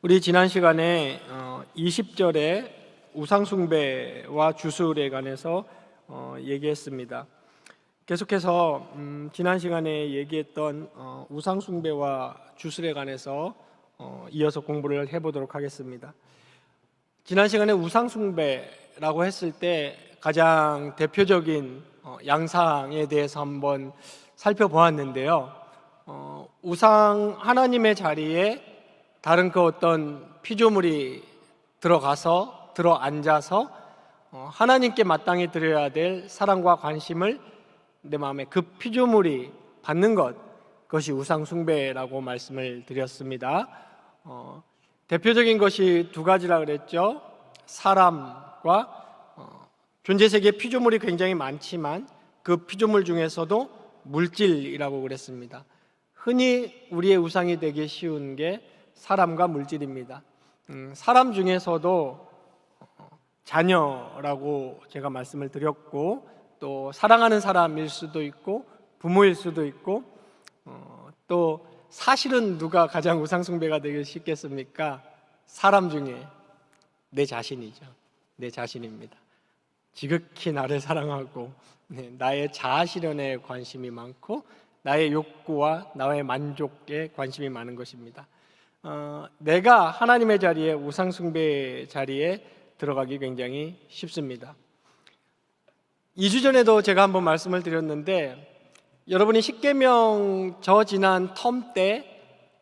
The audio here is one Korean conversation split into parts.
우리 지난 시간에 20절에 우상숭배와 주술에 관해서 얘기했습니다. 계속해서 지난 시간에 얘기했던 우상숭배와 주술에 관해서 이어서 공부를 해보도록 하겠습니다. 지난 시간에 우상숭배라고 했을 때 가장 대표적인 양상에 대해서 한번 살펴보았는데요. 우상 하나님의 자리에 다른 그 어떤 피조물이 들어앉아서 하나님께 마땅히 드려야 될 사랑과 관심을 내 마음에 그 피조물이 받는 그것이 우상숭배라고 말씀을 드렸습니다. 대표적인 것이 두 가지라 그랬죠. 사람과 존재세계에 피조물이 굉장히 많지만 그 피조물 중에서도 물질이라고 그랬습니다. 흔히 우리의 우상이 되기 쉬운 게 사람과 물질입니다. 사람 중에서도 자녀라고 제가 말씀을 드렸고, 또 사랑하는 사람일 수도 있고 부모일 수도 있고, 또 사실은 누가 가장 우상숭배가 되기 쉽겠습니까? 사람 중에 내 자신이죠. 내 자신입니다. 지극히 나를 사랑하고 나의 자아실현에 관심이 많고 나의 욕구와 나의 만족에 관심이 많은 것입니다. 내가 하나님의 자리에, 우상숭배의 자리에 들어가기 굉장히 쉽습니다. 2주 전에도 제가 한번 말씀을 드렸는데, 여러분이 십계명 지난 텀 때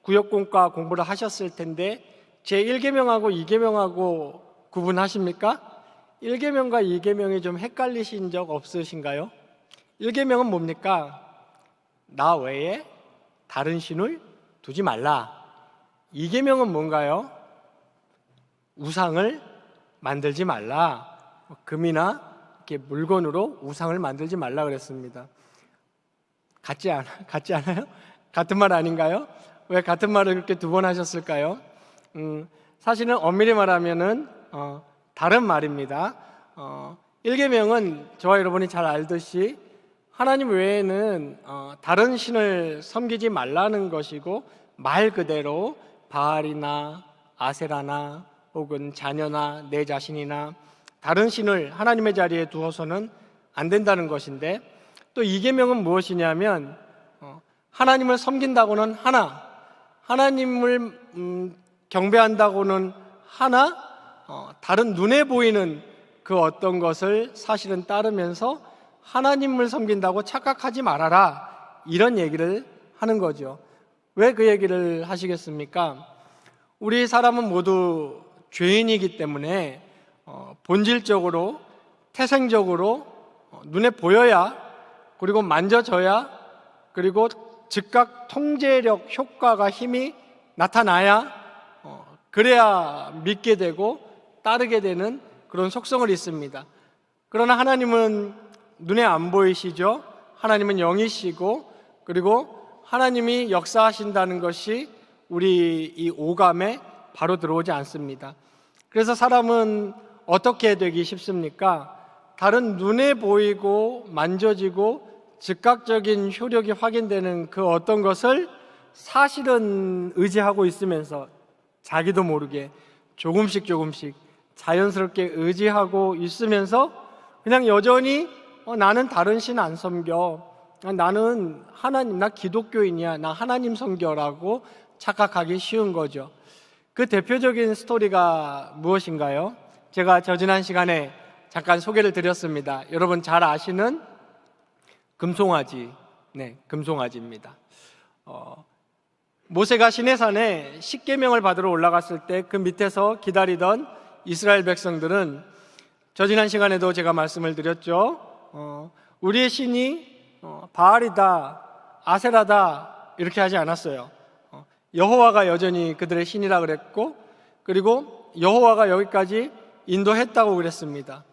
구역공과 공부를 하셨을 텐데 제1계명하고 2계명하고 구분하십니까? 1계명과 2계명이 좀 헷갈리신 적 없으신가요? 1계명은 뭡니까? 나 외에 다른 신을 두지 말라. 2계명은 뭔가요? 우상을 만들지 말라. 금이나 이렇게 물건으로 우상을 만들지 말라 그랬습니다. 같지 않아요? 같은 말 아닌가요? 왜 같은 말을 그렇게 두 번 하셨을까요? 사실은 엄밀히 말하면은 다른 말입니다. 1계명은 저와 여러분이 잘 알듯이 하나님 외에는 다른 신을 섬기지 말라는 것이고, 말 그대로 바알이나 아세라나 혹은 자녀나 내 자신이나 다른 신을 하나님의 자리에 두어서는 안 된다는 것인데, 또 2계명은 무엇이냐면 하나님을 섬긴다고는 하나, 하나님을 경배한다고는 하나, 다른 눈에 보이는 그 어떤 것을 사실은 따르면서 하나님을 섬긴다고 착각하지 말아라, 이런 얘기를 하는 거죠. 왜 그 얘기를 하시겠습니까? 우리 사람은 모두 죄인이기 때문에 본질적으로, 태생적으로 눈에 보여야, 그리고 만져져야, 그리고 즉각 통제력, 효과가, 힘이 나타나야 그래야 믿게 되고 따르게 되는 그런 속성을 있습니다. 그러나 하나님은 눈에 안 보이시죠? 하나님은 영이시고, 그리고 하나님이 역사하신다는 것이 우리 이 오감에 바로 들어오지 않습니다. 그래서 사람은 어떻게 되기 쉽습니까? 다른 눈에 보이고 만져지고 즉각적인 효력이 확인되는 그 어떤 것을 사실은 의지하고 있으면서 자기도 모르게 조금씩 자연스럽게 의지하고 있으면서 그냥 여전히 나는 다른 신 안 섬겨, 나는 하나님, 나 기독교인이야, 나 하나님 섬겨라고 착각하기 쉬운 거죠. 그 대표적인 스토리가 무엇인가요? 제가 지난 시간에 잠깐 소개를 드렸습니다. 여러분 잘 아시는 금송아지, 금송아지입니다. 모세가 시내산에 십계명을 받으러 올라갔을 때 그 밑에서 기다리던 이스라엘 백성들은 지난 시간에도 제가 말씀을 드렸죠. 우리의 신이 바알이다, 아세라다 이렇게 하지 않았어요. 여호와가 여전히 그들의 신이라 그랬고, 그리고 여호와가 여기까지 인도했다고 그랬습니다.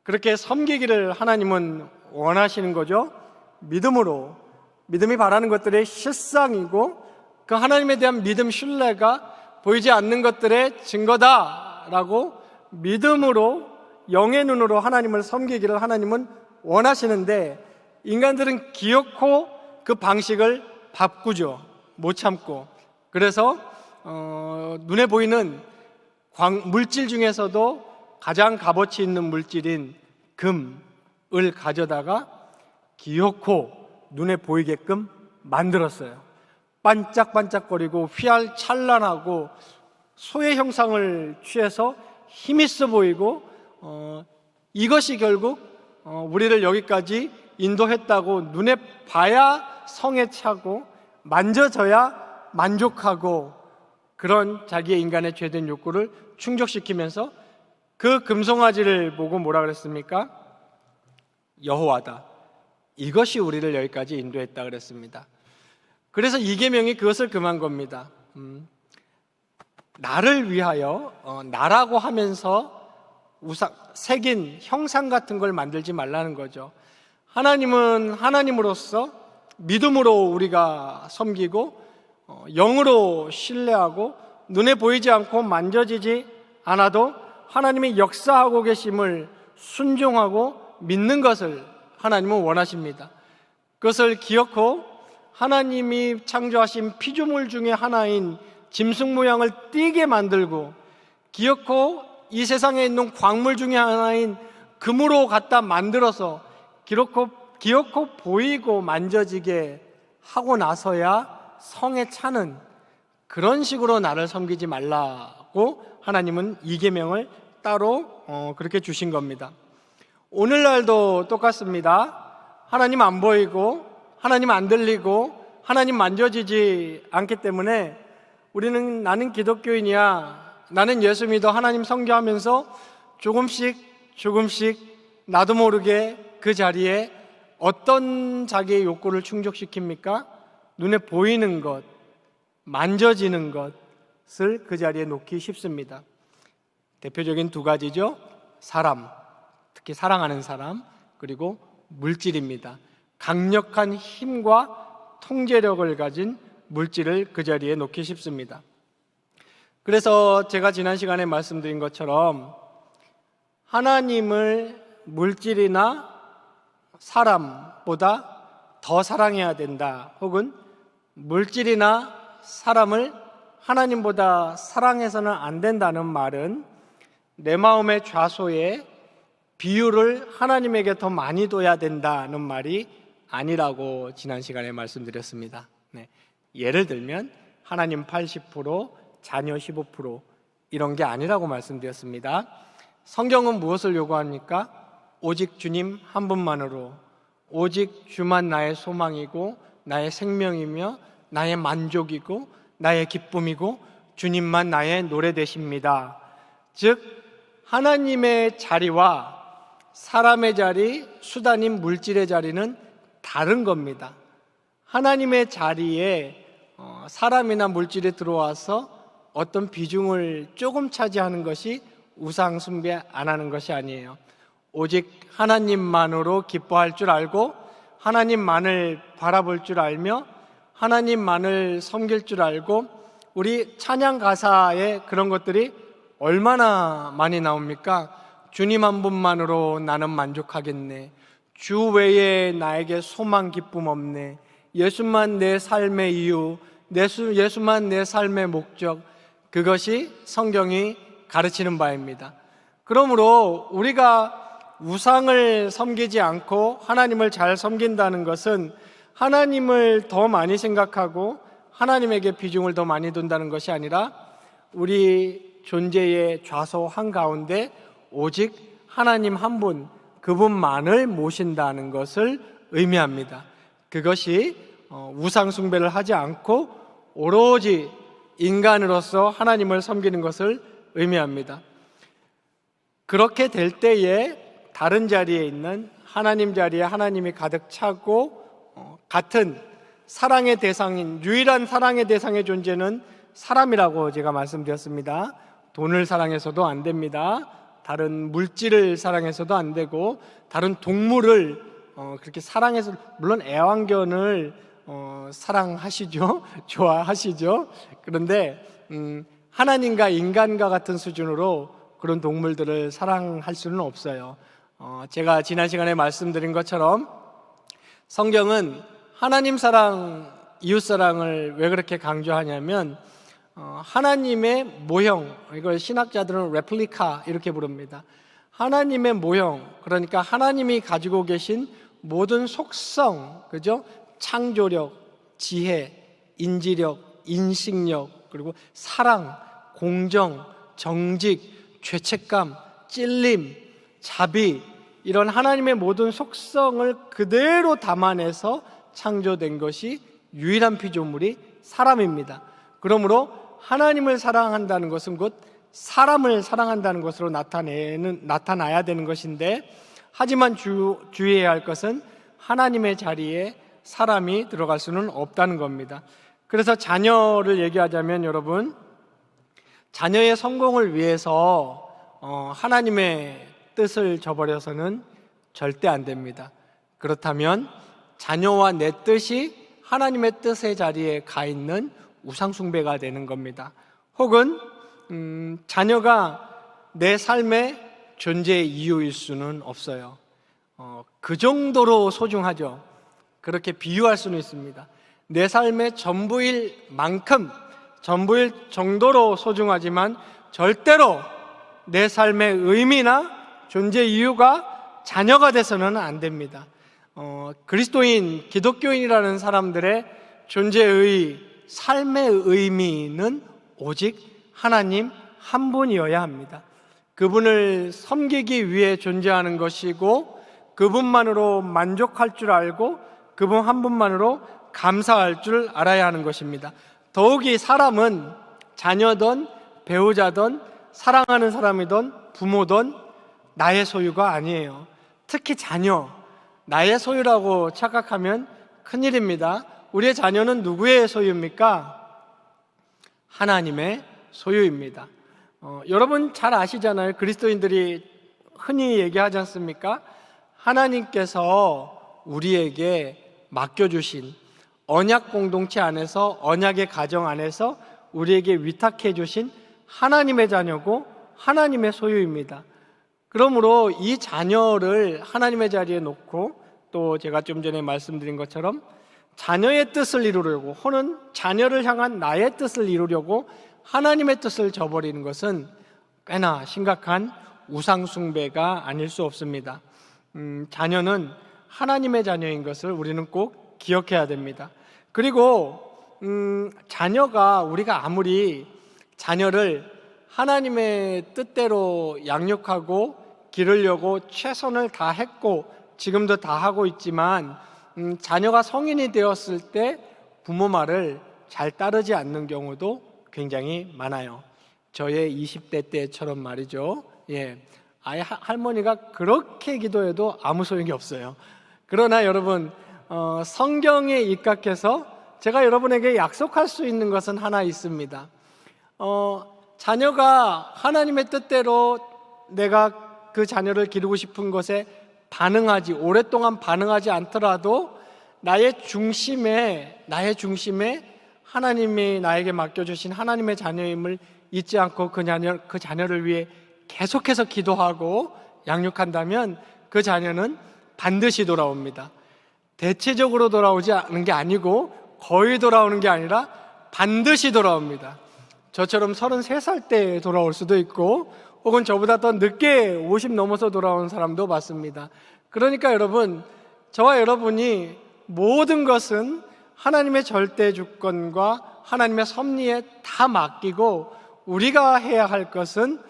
그렇게 섬기기를 하나님은 원하시는 거죠. 믿음이 바라는 것들의 실상이고, 그 하나님에 대한 믿음, 신뢰가 보이지 않는 것들의 증거다라고 믿음으로, 영의 눈으로 하나님을 섬기기를 하나님은 원하시는데, 인간들은 기어코 그 방식을 바꾸죠. 못 참고. 그래서 눈에 보이는 물질 중에서도 가장 값어치 있는 물질인 금을 가져다가 기어코 눈에 보이게끔 만들었어요. 반짝반짝거리고 휘황찬란하고 소의 형상을 취해서 힘 있어 보이고 이것이 결국 우리를 여기까지 인도했다고 눈에 봐야 성에 차고 만져져야 만족하고 그런 자기의 인간의 죄된 욕구를 충족시키면서 그 금송아지를 보고 뭐라 그랬습니까? 여호와다. 이것이 우리를 여기까지 인도했다 그랬습니다. 그래서 이 계명이 그것을 금한 겁니다. 나를 위하여 나라고 하면서 새긴 형상 같은 걸 만들지 말라는 거죠. 하나님은 하나님으로서 믿음으로 우리가 섬기고 영으로 신뢰하고 눈에 보이지 않고 만져지지 않아도 하나님이 역사하고 계심을 순종하고 믿는 것을 하나님은 원하십니다. 그것을 기억하고 하나님이 창조하신 피조물 중에 하나인 짐승 모양을 띠게 만들고 기어코 이 세상에 있는 광물 중에 하나인 금으로 갖다 만들어서 기어코 보이고 만져지게 하고 나서야 성에 차는 그런 식으로 나를 섬기지 말라고 하나님은 이 계명을 따로 그렇게 주신 겁니다. 오늘날도 똑같습니다. 하나님 안 보이고 하나님 안 들리고 하나님 만져지지 않기 때문에 우리는 나는 기독교인이야, 나는 예수 믿어, 하나님 선교하면서 조금씩 나도 모르게 그 자리에 어떤 자기의 욕구를 충족시킵니까? 눈에 보이는 것, 만져지는 것을 그 자리에 놓기 쉽습니다. 대표적인 두 가지죠. 사람, 특히 사랑하는 사람, 그리고 물질입니다. 강력한 힘과 통제력을 가진 물질을 그 자리에 놓기 쉽습니다. 그래서 제가 지난 시간에 말씀드린 것처럼 하나님을 물질이나 사람보다 더 사랑해야 된다, 혹은 물질이나 사람을 하나님보다 사랑해서는 안 된다는 말은 내 마음의 좌소에 비율을 하나님에게 더 많이 둬야 된다는 말이 아니라고 지난 시간에 말씀드렸습니다. 예를 들면 하나님 80%, 자녀 15% 이런 게 아니라고 말씀드렸습니다. 성경은 무엇을 요구합니까? 오직 주님 한 분만으로, 오직 주만 나의 소망이고 나의 생명이며 나의 만족이고 나의 기쁨이고 주님만 나의 노래 되십니다. 즉 하나님의 자리와 사람의 자리, 수단인 물질의 자리는 다른 겁니다. 하나님의 자리에 사람이나 물질이 들어와서 어떤 비중을 조금 차지하는 것이 우상 숭배 안 하는 것이 아니에요. 오직 하나님만으로 기뻐할 줄 알고 하나님만을 바라볼 줄 알며 하나님만을 섬길 줄 알고, 우리 찬양 가사에 그런 것들이 얼마나 많이 나옵니까? 주님 한 분만으로 나는 만족하겠네. 주 외에 나에게 소망 기쁨 없네. 예수만 내 삶의 이유, 예수만 내 삶의 목적. 그것이 성경이 가르치는 바입니다. 그러므로 우리가 우상을 섬기지 않고 하나님을 잘 섬긴다는 것은 하나님을 더 많이 생각하고 하나님에게 비중을 더 많이 둔다는 것이 아니라 우리 존재의 좌소 한가운데 오직 하나님 한 분, 그분만을 모신다는 것을 의미합니다. 그것이 우상 숭배를 하지 않고 오로지 인간으로서 하나님을 섬기는 것을 의미합니다. 그렇게 될 때에 다른 자리에 있는 하나님 자리에 하나님이 가득 차고 같은 사랑의 대상인, 유일한 사랑의 대상의 존재는 사람이라고 제가 말씀드렸습니다. 돈을 사랑해서도 안 됩니다. 다른 물질을 사랑해서도 안 되고, 다른 동물을 그렇게 사랑해서, 물론 애완견을 사랑하시죠. 좋아하시죠. 그런데 하나님과 인간과 같은 수준으로 그런 동물들을 사랑할 수는 없어요. 제가 지난 시간에 말씀드린 것처럼 성경은 하나님 사랑, 이웃 사랑을 왜 그렇게 강조하냐면 하나님의 모형, 이걸 신학자들은 레플리카 이렇게 부릅니다. 하나님의 모형, 그러니까 하나님이 가지고 계신 모든 속성, 그죠? 창조력, 지혜, 인지력, 인식력, 그리고 사랑, 공정, 정직, 죄책감, 찔림, 자비, 이런 하나님의 모든 속성을 그대로 담아내서 창조된 것이 유일한 피조물이 사람입니다. 그러므로 하나님을 사랑한다는 것은 곧 사람을 사랑한다는 것으로 나타나야 되는 것인데, 하지만 주의해야 할 것은 하나님의 자리에 사람이 들어갈 수는 없다는 겁니다. 그래서 자녀를 얘기하자면, 여러분, 자녀의 성공을 위해서 하나님의 뜻을 저버려서는 절대 안 됩니다. 그렇다면 자녀와 내 뜻이 하나님의 뜻의 자리에 가 있는 우상숭배가 되는 겁니다. 혹은 자녀가 내 삶의 존재의 이유일 수는 없어요. 그 정도로 소중하죠. 그렇게 비유할 수는 있습니다. 내 삶의 전부일 만큼, 전부일 정도로 소중하지만 절대로 내 삶의 의미나 존재 이유가 자녀가 돼서는 안 됩니다. 그리스도인, 기독교인이라는 사람들의 존재의 삶의 의미는 오직 하나님 한 분이어야 합니다. 그분을 섬기기 위해 존재하는 것이고, 그분만으로 만족할 줄 알고, 그분 한 분만으로 감사할 줄 알아야 하는 것입니다. 더욱이 사람은 자녀든 배우자든 사랑하는 사람이든 부모든 나의 소유가 아니에요. 특히 자녀, 나의 소유라고 착각하면 큰일입니다. 우리의 자녀는 누구의 소유입니까? 하나님의 소유입니다. 여러분 잘 아시잖아요. 그리스도인들이 흔히 얘기하지 않습니까? 하나님께서 우리에게 맡겨주신 언약 공동체 안에서, 언약의 가정 안에서 우리에게 위탁해 주신 하나님의 자녀고 하나님의 소유입니다. 그러므로 이 자녀를 하나님의 자리에 놓고, 또 제가 좀 전에 말씀드린 것처럼 자녀의 뜻을 이루려고, 혹은 자녀를 향한 나의 뜻을 이루려고 하나님의 뜻을 저버리는 것은 꽤나 심각한 우상숭배가 아닐 수 없습니다. 자녀는 하나님의 자녀인 것을 우리는 꼭 기억해야 됩니다. 그리고 자녀가, 우리가 아무리 자녀를 하나님의 뜻대로 양육하고 기르려고 최선을 다했고 지금도 다 하고 있지만, 자녀가 성인이 되었을 때 부모 말을 잘 따르지 않는 경우도 굉장히 많아요. 저의 20대 때처럼 말이죠. 아예 할머니가 그렇게 기도해도 아무 소용이 없어요. 그러나 여러분, 성경에 입각해서 제가 여러분에게 약속할 수 있는 것은 하나 있습니다. 자녀가 하나님의 뜻대로 내가 그 자녀를 기르고 싶은 것에 오랫동안 반응하지 않더라도 나의 중심에 하나님이 나에게 맡겨주신 하나님의 자녀임을 잊지 않고 그 자녀를 위해 계속해서 기도하고 양육한다면 그 자녀는 반드시 돌아옵니다. 대체적으로 돌아오지 않는 게 아니고, 거의 돌아오는 게 아니라 반드시 돌아옵니다. 저처럼 33살 때 돌아올 수도 있고, 혹은 저보다 더 늦게 50 넘어서 돌아온 사람도 봤습니다. 그러니까 여러분, 저와 여러분이 모든 것은 하나님의 절대 주권과 하나님의 섭리에 다 맡기고, 우리가 해야 할 것은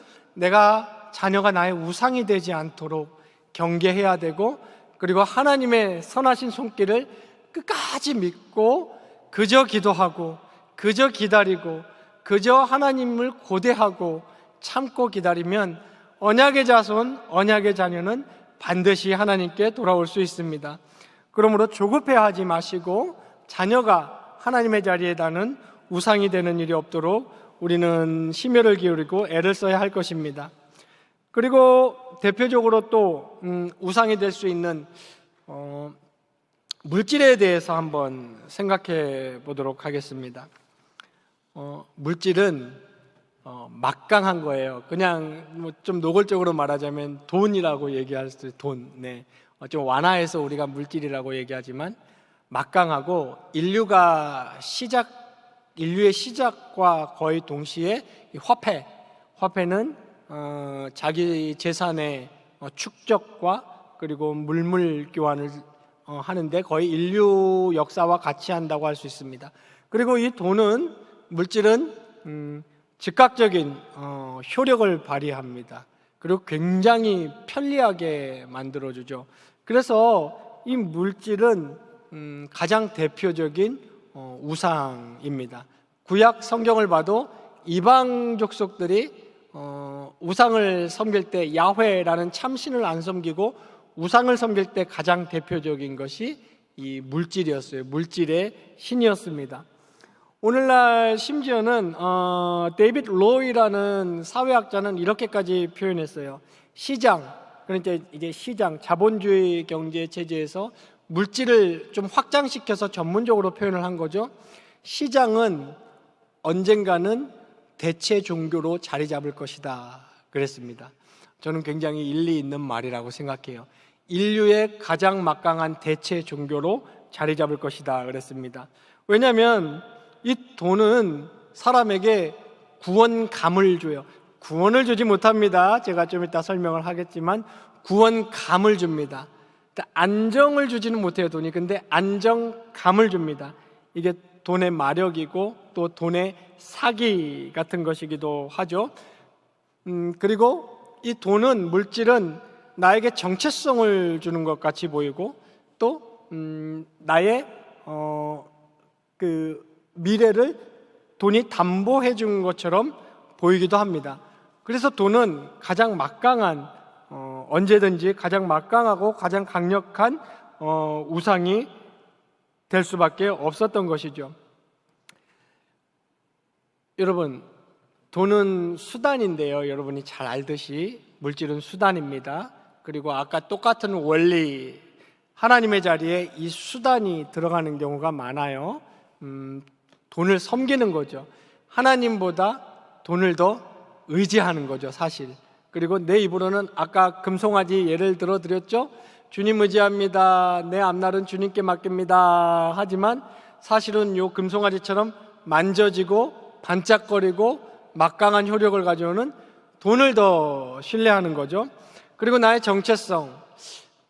자녀가 나의 우상이 되지 않도록 경계해야 되고, 그리고 하나님의 선하신 손길을 끝까지 믿고 그저 기도하고 그저 기다리고 그저 하나님을 고대하고 참고 기다리면 언약의 자손, 언약의 자녀는 반드시 하나님께 돌아올 수 있습니다. 그러므로 조급해하지 마시고 자녀가 하나님의 자리에 다는 우상이 되는 일이 없도록 우리는 심혈을 기울이고 애를 써야 할 것입니다. 그리고 대표적으로 또 우상이 될 수 있는 물질에 대해서 한번 생각해 보도록 하겠습니다. 물질은 막강한 거예요. 그냥 좀 노골적으로 말하자면 돈이라고 얘기할 수 있어요. 돈. 좀 완화해서 우리가 물질이라고 얘기하지만 막강하고, 인류가 시작이 인류의 시작과 거의 동시에 이 화폐는 자기 재산의 축적과 그리고 물물 교환을 하는데 거의 인류 역사와 같이 한다고 할 수 있습니다. 그리고 이 돈은 물질은 즉각적인 효력을 발휘합니다. 그리고 굉장히 편리하게 만들어주죠. 그래서 이 물질은 가장 대표적인 우상입니다. 구약 성경을 봐도 이방 족속들이 우상을 섬길 때 야훼라는 참신을 안 섬기고 우상을 섬길 때 가장 대표적인 것이 이 물질이었어요. 물질의 신이었습니다. 오늘날 심지어는 데이빗 로이라는 사회학자는 이렇게까지 표현했어요. 시장, 그러니까 이제 시장, 자본주의 경제 체제에서 물질을 좀 확장시켜서 전문적으로 표현을 한 거죠. 시장은 언젠가는 대체 종교로 자리 잡을 것이다 그랬습니다. 저는 굉장히 일리 있는 말이라고 생각해요. 인류의 가장 막강한 대체 종교로 자리 잡을 것이다 그랬습니다. 왜냐하면 이 돈은 사람에게 구원감을 줘요. 구원을 주지 못합니다. 제가 좀 이따 설명을 하겠지만 구원감을 줍니다. 안정을 주지는 못해요, 돈이. 근데 안정감을 줍니다. 이게 돈의 마력이고 또 돈의 사기 같은 것이기도 하죠. 그리고 이 돈은, 물질은 나에게 정체성을 주는 것 같이 보이고 또 나의 미래를 돈이 담보해 준 것처럼 보이기도 합니다. 그래서 돈은 가장 막강한 언제든지 가장 막강하고 가장 강력한 우상이 될 수밖에 없었던 것이죠. 여러분, 돈은 수단인데요. 여러분이 잘 알듯이 물질은 수단입니다. 그리고 아까 똑같은 원리, 하나님의 자리에 이 수단이 들어가는 경우가 많아요. 돈을 섬기는 거죠. 하나님보다 돈을 더 의지하는 거죠, 사실. 그리고 내 입으로는 아까 금송아지 예를 들어 드렸죠. 주님 의지합니다. 내 앞날은 주님께 맡깁니다. 하지만 사실은 요 금송아지처럼 만져지고 반짝거리고 막강한 효력을 가져오는 돈을 더 신뢰하는 거죠. 그리고 나의 정체성,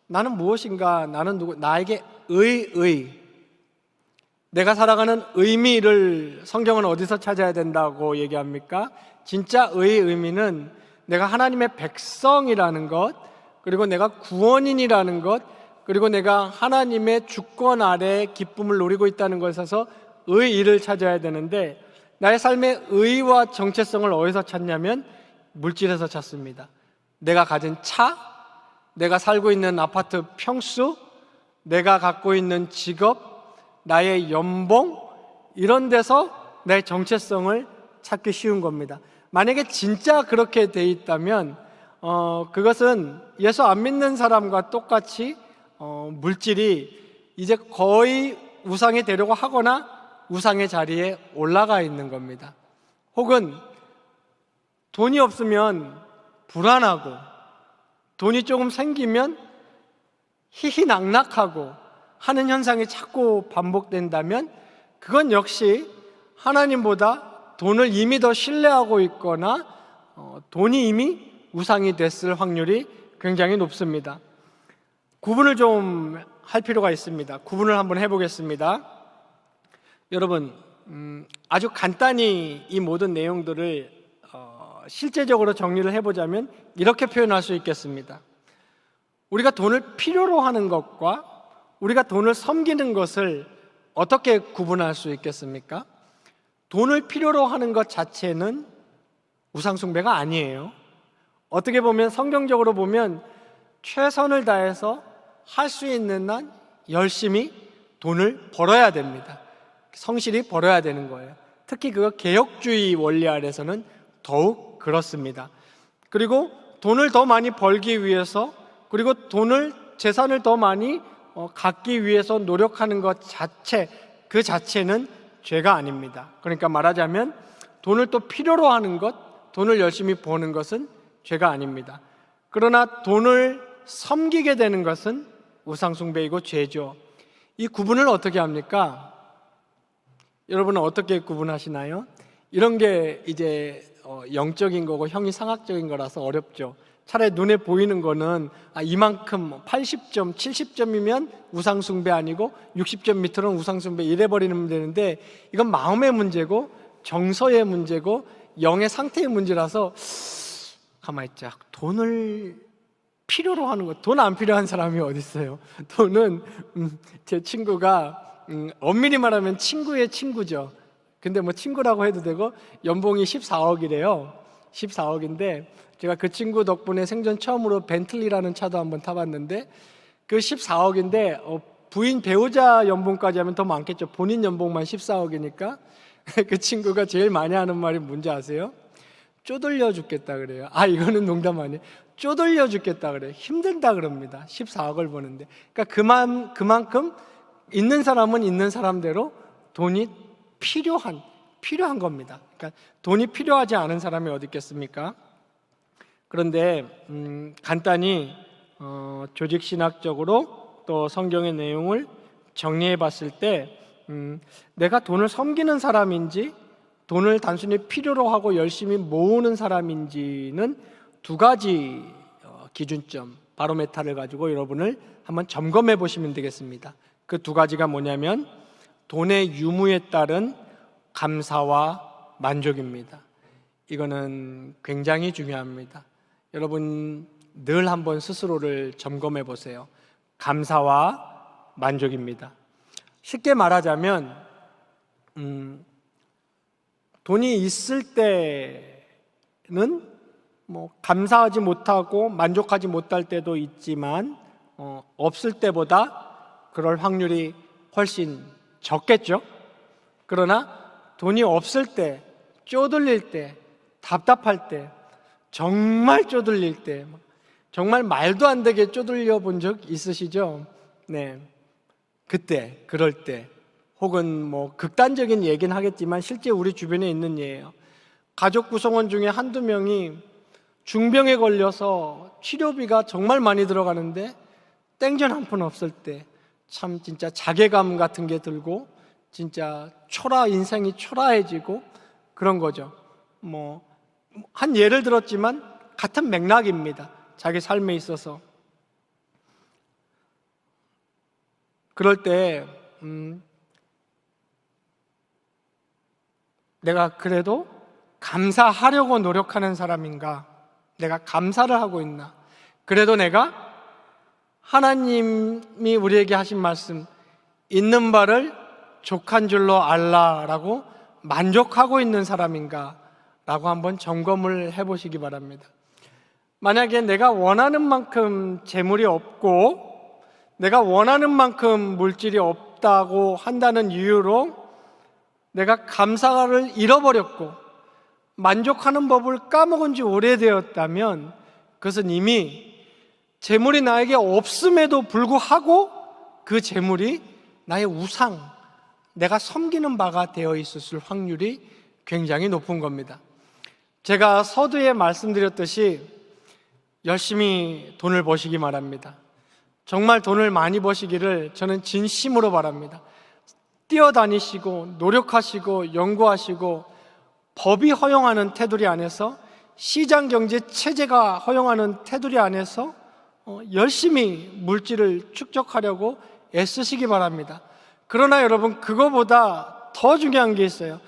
나는 무엇인가, 나는 누구, 나에게 내가 살아가는 의미를 성경은 어디서 찾아야 된다고 얘기합니까? 진짜 의미는 내가 하나님의 백성이라는 것, 그리고 내가 구원인이라는 것, 그리고 내가 하나님의 주권 아래 기쁨을 누리고 있다는 것에서 의의를 찾아야 되는데, 나의 삶의 의의와 정체성을 어디서 찾냐면 물질에서 찾습니다. 내가 가진 차, 내가 살고 있는 아파트 평수, 내가 갖고 있는 직업, 나의 연봉, 이런 데서 내 정체성을 찾기 쉬운 겁니다. 만약에 진짜 그렇게 돼 있다면 그것은 예수 안 믿는 사람과 똑같이 물질이 이제 거의 우상이 되려고 하거나 우상의 자리에 올라가 있는 겁니다. 혹은 돈이 없으면 불안하고 돈이 조금 생기면 희희낙낙하고 하는 현상이 자꾸 반복된다면 그건 역시 하나님보다 돈을 이미 더 신뢰하고 있거나 돈이 이미 우상이 됐을 확률이 굉장히 높습니다. 구분을 좀 할 필요가 있습니다. 구분을 한번 해보겠습니다. 여러분, 아주 간단히 이 모든 내용들을 실제적으로 정리를 해보자면 이렇게 표현할 수 있겠습니다. 우리가 돈을 필요로 하는 것과 우리가 돈을 섬기는 것을 어떻게 구분할 수 있겠습니까? 돈을 필요로 하는 것 자체는 우상숭배가 아니에요. 어떻게 보면 성경적으로 보면 최선을 다해서 할 수 있는 한 열심히 돈을 벌어야 됩니다. 성실히 벌어야 되는 거예요. 특히 그거 개혁주의 원리 아래서는 더욱 그렇습니다. 그리고 돈을 더 많이 벌기 위해서, 그리고 재산을 더 많이 갖기 위해서 노력하는 것 자체, 그 자체는 죄가 아닙니다. 그러니까 말하자면 돈을 또 필요로 하는 것, 돈을 열심히 버는 것은 죄가 아닙니다. 그러나 돈을 섬기게 되는 것은 우상숭배이고 죄죠. 이 구분을 어떻게 합니까? 여러분은 어떻게 구분하시나요? 이런 게 이제 영적인 거고 형이상학적인 거라서 어렵죠. 차라리 눈에 보이는 거는 이만큼 80점, 70점이면 우상숭배 아니고 60점 밑으로는 우상숭배 이래 버리면 되는데, 이건 마음의 문제고 정서의 문제고 영의 상태의 문제라서 가만히 있자. 돈을 필요로 하는 거, 돈 안 필요한 사람이 어디 있어요? 돈은 제 친구가 엄밀히 말하면 친구의 친구죠. 근데 뭐 친구라고 해도 되고 연봉이 14억이래요. 14억인데 제가 그 친구 덕분에 생전 처음으로 벤틀리라는 차도 한번 타봤는데, 그 14억인데 부인 배우자 연봉까지 하면 더 많겠죠. 본인 연봉만 14억이니까 그 친구가 제일 많이 하는 말이 뭔지 아세요? 쪼들려 죽겠다 그래요. 이거는 농담 아니에요. 쪼들려 죽겠다 그래요. 힘들다 그럽니다. 14억을 버는데. 그러니까 그만큼 있는 사람은 있는 사람대로 돈이 필요한 겁니다. 그러니까 돈이 필요하지 않은 사람이 어디 있겠습니까? 그런데 간단히 조직신학적으로 또 성경의 내용을 정리해 봤을 때 내가 돈을 섬기는 사람인지 돈을 단순히 필요로 하고 열심히 모으는 사람인지는 두 가지 기준점, 바로메타를 가지고 여러분을 한번 점검해 보시면 되겠습니다. 그 두 가지가 뭐냐면 돈의 유무에 따른 감사와 만족입니다. 이거는 굉장히 중요합니다. 여러분 늘 한번 스스로를 점검해 보세요. 감사와 만족입니다. 쉽게 말하자면 돈이 있을 때는 감사하지 못하고 만족하지 못할 때도 있지만 없을 때보다 그럴 확률이 훨씬 적겠죠. 그러나 돈이 없을 때, 쪼들릴 때, 답답할 때, 정말 쪼들릴 때, 정말 말도 안 되게 쪼들려 본 적 있으시죠? 네. 그때, 그럴 때, 혹은 극단적인 얘기는 하겠지만 실제 우리 주변에 있는 예예요. 가족 구성원 중에 한두 명이 중병에 걸려서 치료비가 정말 많이 들어가는데 땡전 한 푼 없을 때 참 진짜 자괴감 같은 게 들고 진짜 인생이 초라해지고 그런 거죠. 한 예를 들었지만 같은 맥락입니다. 자기 삶에 있어서. 그럴 때 내가 그래도 감사하려고 노력하는 사람인가? 내가 감사를 하고 있나? 그래도 내가 하나님이 우리에게 하신 말씀, 있는 바를 족한 줄로 알라라고 만족하고 있는 사람인가? 라고 한번 점검을 해보시기 바랍니다. 만약에 내가 원하는 만큼 재물이 없고 내가 원하는 만큼 물질이 없다고 한다는 이유로 내가 감사를 잃어버렸고 만족하는 법을 까먹은 지 오래되었다면 그것은 이미 재물이 나에게 없음에도 불구하고 그 재물이 나의 우상, 내가 섬기는 바가 되어 있었을 확률이 굉장히 높은 겁니다. 제가 서두에 말씀드렸듯이 열심히 돈을 버시기 바랍니다. 정말 돈을 많이 버시기를 저는 진심으로 바랍니다. 뛰어다니시고 노력하시고 연구하시고 법이 허용하는 테두리 안에서, 시장경제 체제가 허용하는 테두리 안에서 열심히 물질을 축적하려고 애쓰시기 바랍니다. 그러나 여러분, 그거보다 더 중요한 게 있어요.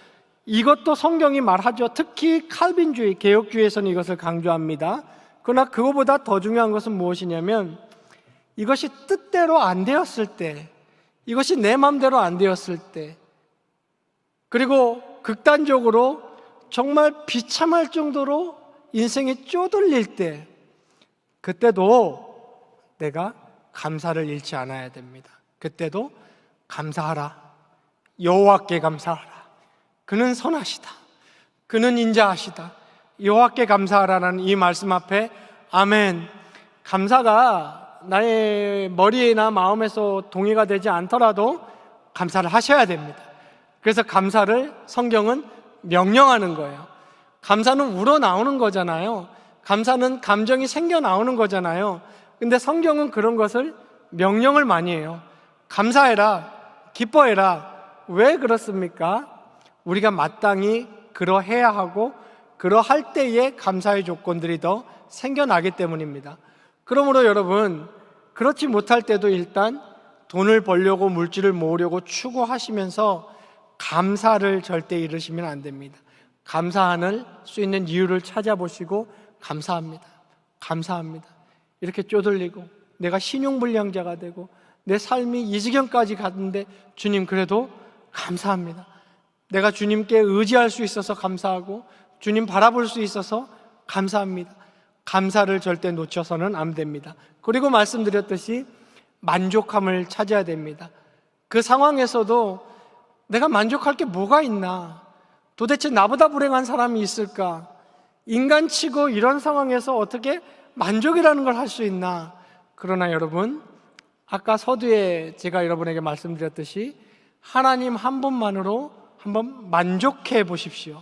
이것도 성경이 말하죠. 특히 칼빈주의, 개혁주의에서는 이것을 강조합니다. 그러나 그거보다 더 중요한 것은 무엇이냐면 이것이 뜻대로 안 되었을 때, 이것이 내 마음대로 안 되었을 때, 그리고 극단적으로 정말 비참할 정도로 인생이 쪼들릴 때, 그때도 내가 감사를 잃지 않아야 됩니다. 그때도 감사하라. 여호와께 감사하라. 그는 선하시다. 그는 인자하시다. 여호와께 감사하라는 이 말씀 앞에 아멘. 감사가 나의 머리나 마음에서 동의가 되지 않더라도 감사를 하셔야 됩니다. 그래서 감사를 성경은 명령하는 거예요. 감사는 우러나오는 거잖아요. 감사는 감정이 생겨나오는 거잖아요. 근데 성경은 그런 것을 명령을 많이 해요. 감사해라, 기뻐해라. 왜 그렇습니까? 우리가 마땅히 그러해야 하고 그러할 때에 감사의 조건들이 더 생겨나기 때문입니다. 그러므로 여러분, 그렇지 못할 때도 일단 돈을 벌려고 물질을 모으려고 추구하시면서 감사를 절대 잃으시면 안 됩니다. 감사할 수 있는 이유를 찾아보시고 감사합니다. 감사합니다. 이렇게 쪼들리고 내가 신용불량자가 되고 내 삶이 이 지경까지 갔는데 주님 그래도 감사합니다. 내가 주님께 의지할 수 있어서 감사하고 주님 바라볼 수 있어서 감사합니다. 감사를 절대 놓쳐서는 안 됩니다. 그리고 말씀드렸듯이 만족함을 찾아야 됩니다. 그 상황에서도 내가 만족할 게 뭐가 있나? 도대체 나보다 불행한 사람이 있을까? 인간치고 이런 상황에서 어떻게 만족이라는 걸 할 수 있나? 그러나 여러분, 아까 서두에 제가 여러분에게 말씀드렸듯이 하나님 한 분만으로 한번 만족해 보십시오.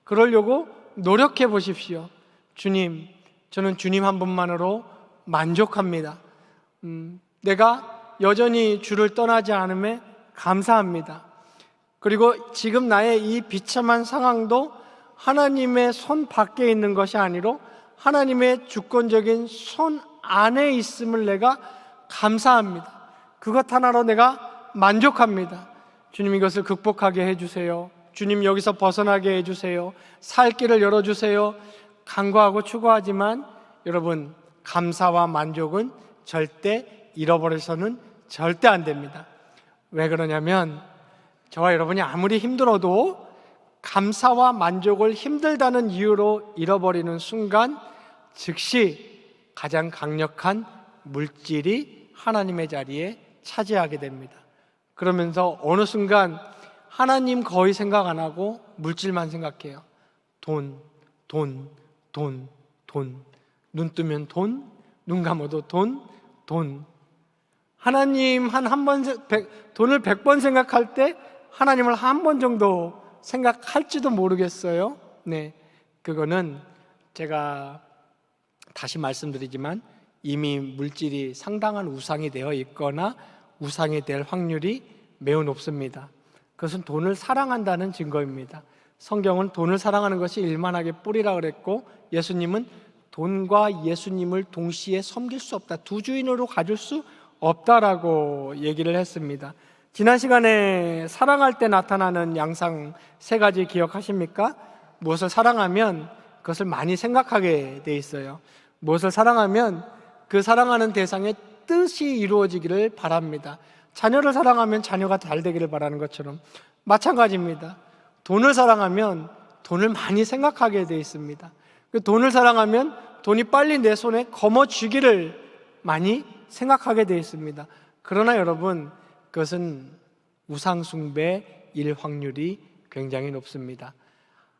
그러려고 노력해 보십시오. 주님, 저는 주님 한 분만으로 만족합니다. 내가 여전히 주를 떠나지 않음에 감사합니다. 그리고 지금 나의 이 비참한 상황도 하나님의 손 밖에 있는 것이 아니로 하나님의 주권적인 손 안에 있음을 내가 감사합니다. 그것 하나로 내가 만족합니다. 주님, 이것을 극복하게 해주세요. 주님, 여기서 벗어나게 해주세요. 살 길을 열어주세요. 간구하고 추구하지만 여러분, 감사와 만족은 절대 잃어버려서는 절대 안 됩니다. 왜 그러냐면 저와 여러분이 아무리 힘들어도 감사와 만족을 힘들다는 이유로 잃어버리는 순간 즉시 가장 강력한 물질이 하나님의 자리에 차지하게 됩니다. 그러면서 어느 순간 하나님 거의 생각 안 하고 물질만 생각해요. 돈. 눈 뜨면 돈, 눈 감아도 돈. 하나님 돈을 100번 생각할 때 하나님을 한 번 정도 생각할지도 모르겠어요. 네, 그거는 제가 다시 말씀드리지만 이미 물질이 상당한 우상이 되어 있거나 우상이 될 확률이 매우 높습니다. 그것은 돈을 사랑한다는 증거입니다. 성경은 돈을 사랑하는 것이 일만하게 뿌리라 그랬고 예수님은 돈과 예수님을 동시에 섬길 수 없다, 두 주인으로 가질 수 없다라고 얘기를 했습니다. 지난 시간에 사랑할 때 나타나는 양상 3가지 기억하십니까? 무엇을 사랑하면 그것을 많이 생각하게 돼 있어요. 무엇을 사랑하면 그 사랑하는 대상의 뜻이 이루어지기를 바랍니다. 자녀를 사랑하면 자녀가 잘 되기를 바라는 것처럼 마찬가지입니다. 돈을 사랑하면 돈을 많이 생각하게 돼 있습니다. 그 돈을 사랑하면 돈이 빨리 내 손에 거머쥐기를 많이 생각하게 돼 있습니다. 그러나 여러분, 그것은 우상숭배일 확률이 굉장히 높습니다.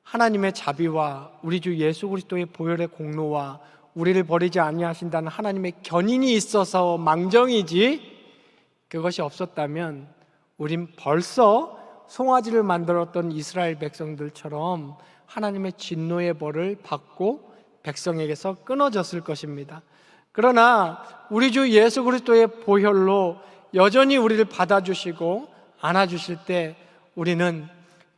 하나님의 자비와 우리 주 예수 그리스도의 보혈의 공로와 우리를 버리지 아니하신다는 하나님의 견인이 있어서 망정이지, 그것이 없었다면 우린 벌써 송아지를 만들었던 이스라엘 백성들처럼 하나님의 진노의 벌을 받고 백성에게서 끊어졌을 것입니다. 그러나 우리 주 예수 그리스도의 보혈로 여전히 우리를 받아주시고 안아주실 때 우리는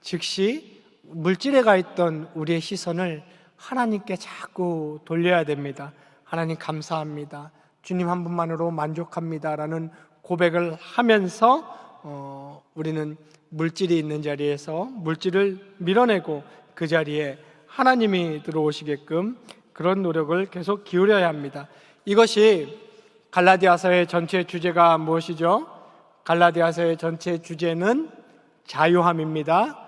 즉시 물질에 가 있던 우리의 시선을 하나님께 자꾸 돌려야 됩니다. 하나님 감사합니다. 주님 한 분만으로 만족합니다 라는 고백을 하면서 우리는 물질이 있는 자리에서 물질을 밀어내고 그 자리에 하나님이 들어오시게끔 그런 노력을 계속 기울여야 합니다. 이것이 갈라디아서의 전체 주제가 무엇이죠? 갈라디아서의 전체 주제는 자유함입니다.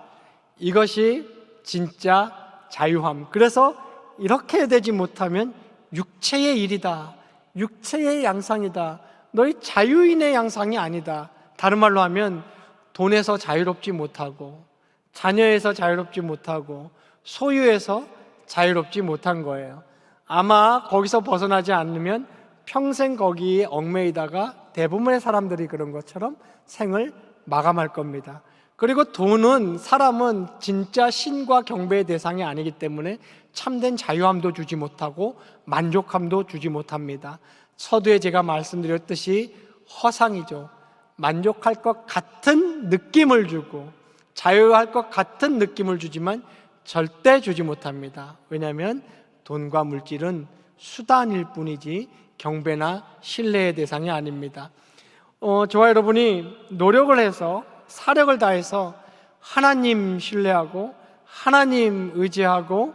이것이 진짜 자유함. 그래서 이렇게 되지 못하면 육체의 일이다, 육체의 양상이다, 너희 자유인의 양상이 아니다. 다른 말로 하면 돈에서 자유롭지 못하고 자녀에서 자유롭지 못하고 소유에서 자유롭지 못한 거예요. 아마 거기서 벗어나지 않으면 평생 거기에 얽매이다가 대부분의 사람들이 그런 것처럼 생을 마감할 겁니다. 그리고 돈은, 사람은 진짜 신과 경배의 대상이 아니기 때문에 참된 자유함도 주지 못하고 만족함도 주지 못합니다. 서두에 제가 말씀드렸듯이 허상이죠. 만족할 것 같은 느낌을 주고 자유할 것 같은 느낌을 주지만 절대 주지 못합니다. 왜냐하면 돈과 물질은 수단일 뿐이지 경배나 신뢰의 대상이 아닙니다. 저와 여러분이 노력을 해서 사력을 다해서 하나님 신뢰하고 하나님 의지하고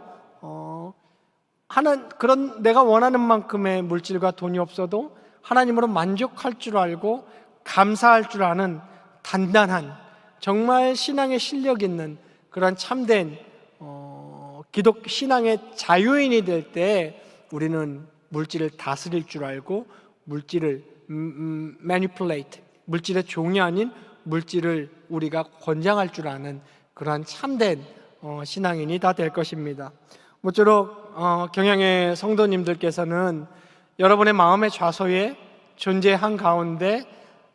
그런 내가 원하는 만큼의 물질과 돈이 없어도 하나님으로 만족할 줄 알고 감사할 줄 아는 단단한 정말 신앙의 실력 있는 그런 참된 기독 신앙의 자유인이 될 때 우리는 물질을 다스릴 줄 알고 물질을 manipulate, 물질의 종이 아닌 물질을 우리가 권장할 줄 아는 그러한 참된 신앙인이 다 될 것입니다. 모쪼록 경양의 성도님들께서는 여러분의 마음의 좌소에 존재한 가운데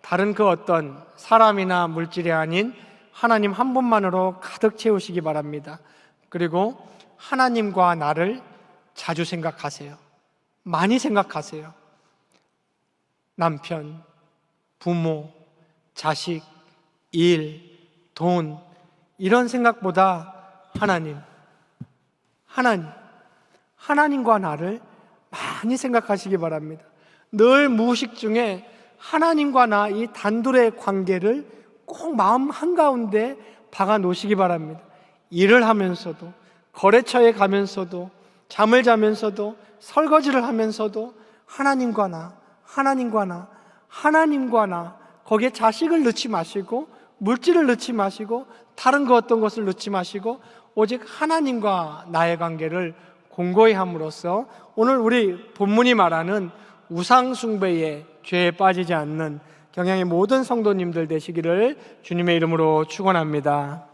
다른 그 어떤 사람이나 물질이 아닌 하나님 한 분만으로 가득 채우시기 바랍니다. 그리고 하나님과 나를 자주 생각하세요. 많이 생각하세요. 남편, 부모, 자식, 일, 돈 이런 생각보다 하나님과 나를 많이 생각하시기 바랍니다. 늘 무의식 중에 하나님과 나 이 단둘의 관계를 꼭 마음 한가운데 박아 놓으시기 바랍니다. 일을 하면서도, 거래처에 가면서도, 잠을 자면서도, 설거지를 하면서도 하나님과 나 거기에 자식을 넣지 마시고 물질을 넣지 마시고 다른 그 어떤 것을 넣지 마시고 오직 하나님과 나의 관계를 공고히 함으로써 오늘 우리 본문이 말하는 우상 숭배의 죄에 빠지지 않는 경양의 모든 성도님들 되시기를 주님의 이름으로 축원합니다.